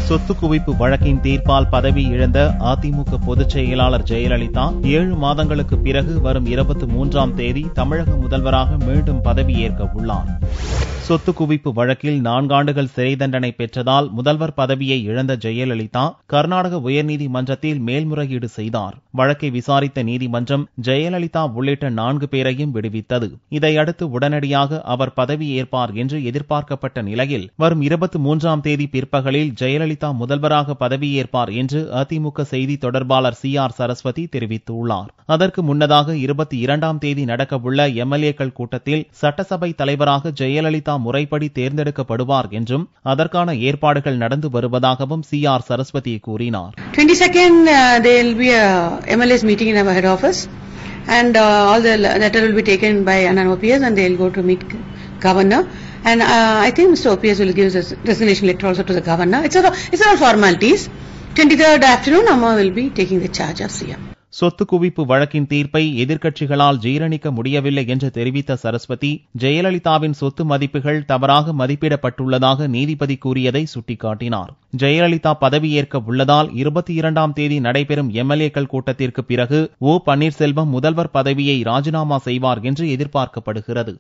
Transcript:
சொத்து குவிப்பு வழக்கின் தீர்ப்பால் பதவி இழந்த அதிமுக பொதுச் செயலாளர் ஜெயலலிதா 7 மாதங்களுக்கு பிறகு வரும் 23ஆம் தேதி தமிழக முதல்வராக மீண்டும் பதவியேற்க உள்ளார். சொத்து குவிப்பு வழக்கில் 4 ஆண்டுகள் சிறை தண்டனை பெற்றதால் முதல்வர் பதவியை இழந்த ஜெயலலிதா கர்நாடக உயர்நீதிமன்றத்தில் மேல்முறையீடு செய்தார். வழக்கை விசாரித்த நீதிமன்றம் ஜெயலலிதா உள்ளிட்ட 4 பேரையும் விடுவித்தது. இதையடுத்து உடனடியாக அவர் பதவியேற்பார் என்று எதிர்பார்க்கப்பட்ட நிலையில் வரும் 23ஆம் தேதி பிற்பகலில் ஜெயலலிதா முதல்வராக பதவியேற்பார் என்று அதிமுக செய்தி தொடர்பாளர் CR சரஸ்வதி தெரிவித்துள்ளார். அதற்கு முன்னதாக 22ஆம் தேதி நடக்கவுள்ள MLA-க்கள் கூட்டத்தில் சட்டசபை தலைவராக ஜெயலலிதா முறைப்படி தேர்ந்தெடுக்கப்படுவார் என்றும் அதற்கான ஏற்பாடுகள் நடந்து வருவதாகவும் CR சரஸ்வதி கூறினார். 22nd there will be a MLA's meeting in our head office and all the letter will be taken by Anand OPS and they will go to meet governor and I think Mr. OPS will give his resignation letter also to the governor. It's all formalities. 23rd afternoon Amma will be taking the charge of CM. சொத்து குவிப்பு வழக்கின் தீர்ப்பை எதிர்க்கட்சிகளால் ஜீரணிக்க முடியவில்லை என்று தெரிவித்த சரஸ்வதி, ஜெயலலிதாவின் சொத்து மதிப்புகள் தவறாக மதிப்பிடப்பட்டுள்ளதாக நீதிபதி கூறியதை சுட்டிக்காட்டினார். ஜெயலலிதா பதவியேற்க உள்ளதால் 22ஆம் தேதி நடைபெறும் MLA-க்கள் கூட்டத்திற்கு பிறகு O. பன்னீர்செல்வம் முதல்வர் பதவியை ராஜினாமா செய்வார் என்று எதிர்பார்க்கப்படுகிறது.